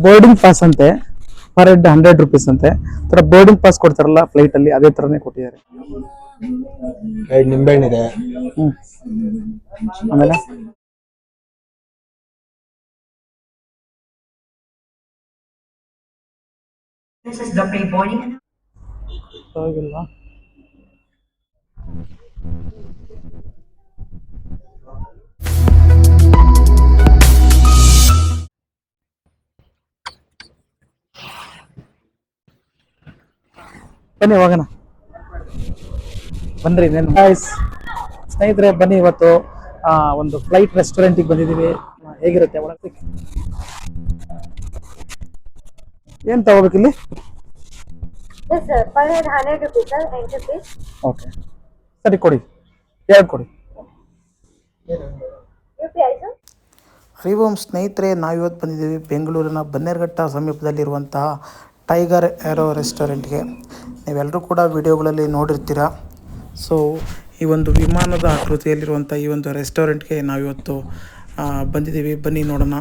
Boarding pass ಅಂತೆ, per head 100 rupees ಅಂತೆ. ತರ ಬೋರ್ಡಿಂಗ್ ಪಾಸ್ ಕೊಡ್ತಾರಲ್ಲ ಫ್ಲೈಟ್ ಅಲ್ಲಿ, ಅದೇ ತರನೇ ಕೊಟ್ಟಿದ್ದಾರೆ. ನಿಂಬೆಹಣ್ಣಿದೆ. ಆಮೇಲೆ ಹೋಗಿಲ್ವಾ? ಬನ್ನಿ ಹೋಗೋಣ, ಬನ್ರಿ. ಸ್ನೇಹಿತರೆ ಬನ್ನಿ, ಇವತ್ತು ಒಂದು ಫ್ಲೈಟ್ ರೆಸ್ಟೋರೆಂಟಿಗೆ ಬಂದಿದ್ದೀವಿ. ಹೇಗಿರುತ್ತೆ ಒಳಗೆ, ಏನ್ ತಗೋಬೇಕು ಇಲ್ಲಿ? ಓಕೆ ಸರಿ, ಕೊಡಿ, 2 ಕೊಡಿ. ಹರಿಓಂ ಸ್ನೇಹಿತರೆ, ನಾವಿವತ್ತು ಬಂದಿದ್ದೀವಿ ಬೆಂಗಳೂರಿನ ಬನ್ನೇರುಘಟ್ಟ ಸಮೀಪದಲ್ಲಿರುವಂತಹ ಟೈಗರ್ ಏರೋ ರೆಸ್ಟೋರೆಂಟ್ಗೆ. ನೀವೆಲ್ಲರೂ ಕೂಡ ವಿಡಿಯೋಗಳಲ್ಲಿ ನೋಡಿರ್ತೀರ. ಸೊ ಈ ಒಂದು ವಿಮಾನದ ಆಕೃತಿಯಲ್ಲಿರುವಂಥ ಈ ಒಂದು ರೆಸ್ಟೋರೆಂಟ್ಗೆ ನಾವಿವತ್ತು ಬಂದಿದ್ದೀವಿ. ಬನ್ನಿ ನೋಡೋಣ.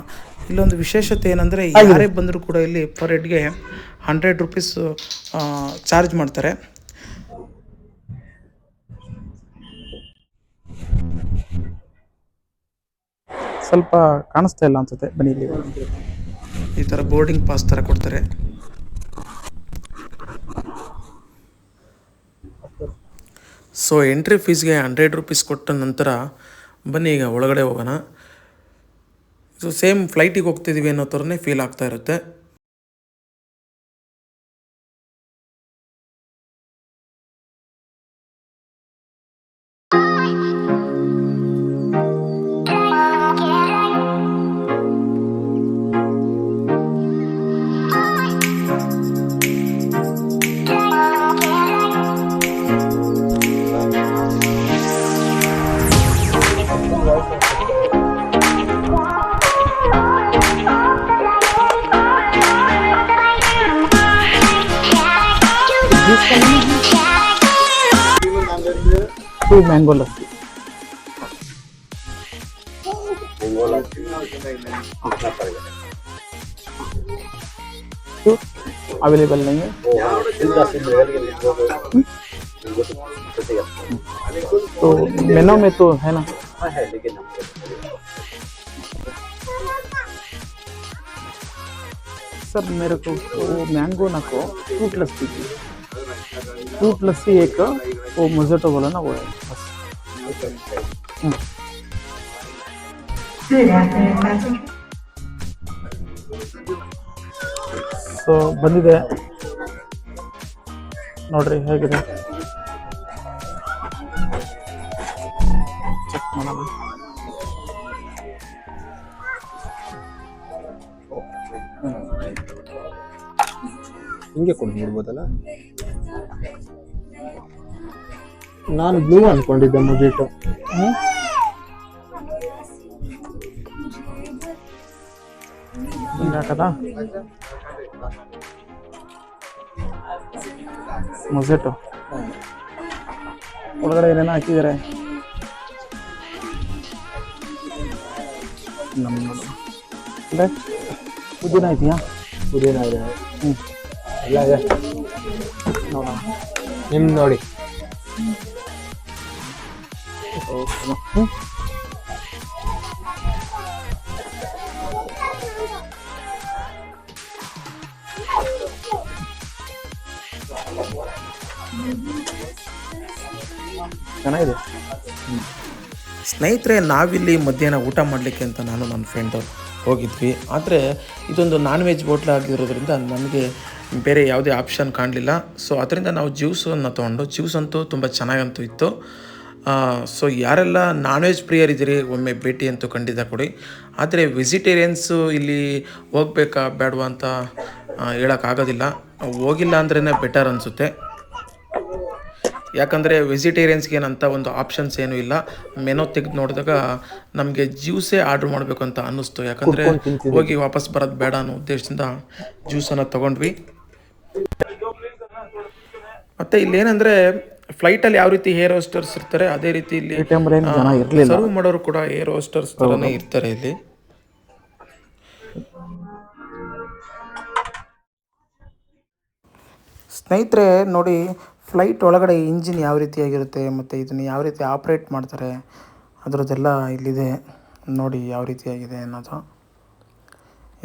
ಇಲ್ಲೊಂದು ವಿಶೇಷತೆ ಏನಂದರೆ, ಯಾರೇ ಬಂದರೂ ಕೂಡ ಇಲ್ಲಿ ಪರ್ ಹೆಡ್ಗೆ 100 rupees ಚಾರ್ಜ್ ಮಾಡ್ತಾರೆ. ಸ್ವಲ್ಪ ಕಾಣಿಸ್ತಾ ಇಲ್ಲ ಅನ್ಸುತ್ತೆ, ಬನ್ನಿ. ಇಲ್ಲಿ ಈ ಥರ ಬೋರ್ಡಿಂಗ್ ಪಾಸ್ ಥರ ಕೊಡ್ತಾರೆ. ಸೊ ಎಂಟ್ರಿ ಫೀಸ್ಗೆ 100 rupees ಕೊಟ್ಟ ನಂತರ ಬನ್ನಿ ಈಗ ಒಳಗಡೆ ಹೋಗೋಣ. ಸೊ ಸೇಮ್ ಫ್ಲೈಟಿಗೆ ಹೋಗ್ತಿದ್ದೀವಿ ಅನ್ನೋ ಥರನೇ ಫೀಲ್ ಆಗ್ತಾ ಇರುತ್ತೆ. मैंगो लस्सी अवेलेबल नहीं है, तो मेनू में तो है ना? सर मेरे को वो मैंगो ना को फ्रूट लस्सी की, फ्रूट लस्सी एक, वो मोज़ेटो बोला ना, वो है बस. ಸೊ ಬಂದಿದೆ ನೋಡ್ರಿ, ಹೇಗಿದೆ ಚೆಕ್ ಮಾಡೋಣ. ಹಿಂಗೆ ಕೊಂಡು ನೋಡ್ಬೋದಲ್ಲ. ನಾನು ಬ್ಲೂ ಅನ್ಕೊಂಡಿದ್ದೆ ಮೊಜಿಟೋ. ಹಾಕದ ಮೊಜೆಟೋ ಒಳಗಡೆ ಏನೇನೋ ಹಾಕಿದ್ದಾರೆ. ಅಂದ್ರೆ ಪುದೀನ ಇದೆಯಾ? ಪುದೀನ ಇದೆ, ಎಲ್ಲ ಇದೆ. ನೋಡೋಣ, ನಿಮ್ದು ನೋಡಿ. ಚೆನ್ನಾಗಿದೆ. ಸ್ನೇಹಿತರೆ, ನಾವಿಲ್ಲಿ ಮಧ್ಯಾಹ್ನ ಊಟ ಮಾಡಲಿಕ್ಕೆ ಅಂತ ನಾನು ನನ್ನ ಫ್ರೆಂಡು ಹೋಗಿದ್ವಿ. ಆದರೆ ಇದೊಂದು ನಾನ್ ವೆಜ್ ಹೋಟ್ಲ್ ಆಗಿರೋದ್ರಿಂದ ನಮಗೆ ಬೇರೆ ಯಾವುದೇ ಆಪ್ಷನ್ ಕಾಣಲಿಲ್ಲ. ಸೊ ಅದರಿಂದ ನಾವು ಜ್ಯೂಸನ್ನು ತೊಗೊಂಡು, ಜ್ಯೂಸ್ ಅಂತೂ ತುಂಬ ಚೆನ್ನಾಗಂತೂ ಇತ್ತು. ಸೊ ಯಾರೆಲ್ಲ ನಾನ್ ವೆಜ್ ಪ್ರಿಯರಿದ್ದೀರಿ ಒಮ್ಮೆ ಭೇಟಿ ಅಂತೂ ಖಂಡಿತ ಕೊಡಿ. ಆದರೆ ವೆಜಿಟೇರಿಯನ್ಸು ಇಲ್ಲಿ ಹೋಗ್ಬೇಕಾ ಬೇಡವಾ ಅಂತ ಹೇಳೋಕ್ಕಾಗೋದಿಲ್ಲ. ಹೋಗಿಲ್ಲ ಅಂದ್ರೇ ಬೆಟರ್ ಅನಿಸುತ್ತೆ. ಯಾಕಂದರೆ ವೆಜಿಟೇರಿಯನ್ಸ್ಗೆ ಏನಂತ ಒಂದು ಆಪ್ಷನ್ಸ್ ಏನೂ ಇಲ್ಲ. ಮೆನು ತೆಗೆದು ನೋಡಿದಾಗ ನಮಗೆ ಜ್ಯೂಸೇ ಆರ್ಡ್ರ್ ಮಾಡಬೇಕು ಅಂತ ಅನ್ನಿಸ್ತು. ಯಾಕಂದರೆ ಹೋಗಿ ವಾಪಸ್ ಬರೋದು ಬೇಡ ಅನ್ನೋ ಉದ್ದೇಶದಿಂದ ಜ್ಯೂಸನ್ನು ತೊಗೊಂಡ್ವಿ. ಮತ್ತು ಇಲ್ಲೇನೆಂದರೆ ಫ್ಲೈಟಲ್ಲಿ ಯಾವ ರೀತಿ ಏರ್ ಹೋಸ್ಟರ್ಸ್ ಇರ್ತಾರೆ ಅದೇ ರೀತಿ ಇಲ್ಲಿ ಸರ್ವ್ ಮಾಡೋರು ಕೂಡ ಏರ್ ಹೋಸ್ಟರ್ಸ್ ಥರನೇ ಇರ್ತಾರೆ ಇಲ್ಲಿ. ಸ್ನೇಹಿತರೆ ನೋಡಿ, ಫ್ಲೈಟ್ ಒಳಗಡೆ ಇಂಜಿನ್ ಯಾವ ರೀತಿಯಾಗಿರುತ್ತೆ ಮತ್ತು ಇದನ್ನು ಯಾವ ರೀತಿ ಆಪ್ರೇಟ್ ಮಾಡ್ತಾರೆ ಅದರದ್ದೆಲ್ಲ ಇಲ್ಲಿದೆ ನೋಡಿ ಯಾವ ರೀತಿಯಾಗಿದೆ ಅನ್ನೋದು.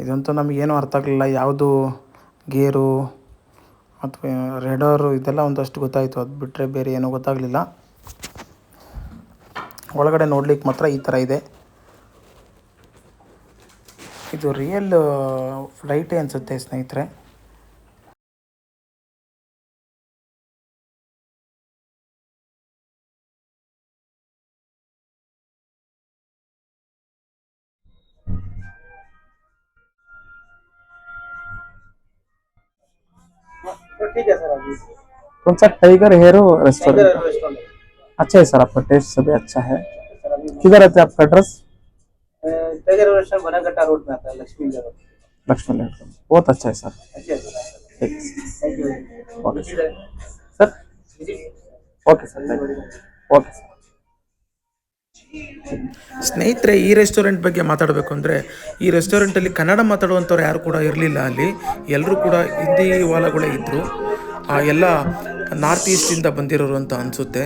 ಇದಂತೂ ನಮಗೇನು ಅರ್ಥ ಆಗಲಿಲ್ಲ, ಯಾವುದು ಗೇರು ಅಥವಾ ರೆಡರು ಇದೆಲ್ಲ ಒಂದಷ್ಟು ಗೊತ್ತಾಯಿತು, ಅದು ಬಿಟ್ಟರೆ ಬೇರೆ ಏನೂ ಗೊತ್ತಾಗಲಿಲ್ಲ. ಒಳಗಡೆ ನೋಡ್ಲಿಕ್ಕೆ ಮಾತ್ರ ಈ ಥರ ಇದೆ. ಇದು ರಿಯಲ್ ಫ್ಲೈಟೇ ಅನಿಸುತ್ತೆ ಸ್ನೇಹಿತರೆ. तो ठीक है सर अभी कौन सा टाइगर हेरो रेस्टोरेंट? रेस्टोरेंट अच्छा है सर, आपका टेस्ट सभी अच्छा है। सर अभी किधर रहते हैं आपका एड्रेस? टाइगर रेस्टोरेंट बनागट्टा रोड में आता है, लक्ष्मी नगर। लक्ष्मण नगर। बहुत अच्छा है सर। अच्छे है सर, ठीक है thank you. Okay sir. Okay sir, thank you. Okay sir. ಸ್ನೇಹಿತರೆ, ಈ ರೆಸ್ಟೋರೆಂಟ್ ಬಗ್ಗೆ ಮಾತಾಡಬೇಕು ಅಂದರೆ ಈ ರೆಸ್ಟೋರೆಂಟಲ್ಲಿ ಕನ್ನಡ ಮಾತಾಡುವಂಥವ್ರು ಯಾರು ಕೂಡ ಇರಲಿಲ್ಲ. ಅಲ್ಲಿ ಎಲ್ಲರೂ ಕೂಡ ಹಿಂದಿ ವಾಲಗಳೇ ಇದ್ದರು. ಎಲ್ಲ ನಾರ್ತ್ ಈಸ್ಟಿಂದ ಬಂದಿರೋರು ಅಂತ ಅನಿಸುತ್ತೆ.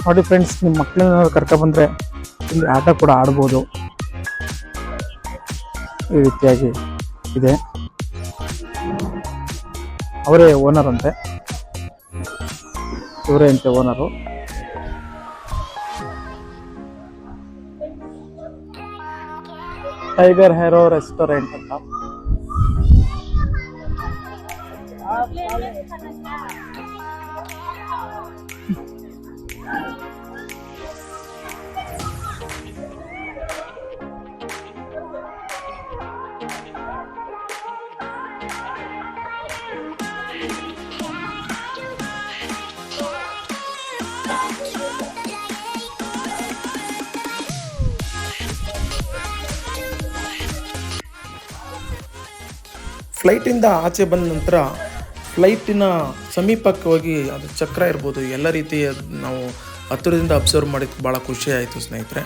ನೋಡಿ ಫ್ರೆಂಡ್ಸ್, ನಿಮ್ಮ ಮಕ್ಕಳನ್ನ ಕರ್ಕೊಬಂದರೆ ಇಲ್ಲಿ ಆಟ ಕೂಡ ಆಡ್ಬೋದು. ಈ ರೀತಿಯಾಗಿ ಇದೆ. ಅವರೇ ಓನರ್ ಅಂತೆ, ಇವರೇ ಅಂತೆ ಓನರು. ಟೈಗರ್ ಹೇರೋ ರೆಸ್ಟೋರೆಂಟ್ ಅಂತ. ಫ್ಲೈಟಿಂದ ಆಚೆ ಬಂದ ನಂತರ ಫ್ಲೈಟಿನ ಸಮೀಪಕ್ಕೆ ಹೋಗಿ ಅದು ಚಕ್ರ ಇರ್ಬೋದು ಎಲ್ಲ ರೀತಿಯ ನಾವು ಹತ್ತಿರದಿಂದ ಅಬ್ಸರ್ವ್ ಮಾಡಿದ್ದು ಭಾಳ ಖುಷಿ ಆಯಿತು ಸ್ನೇಹಿತರೆ.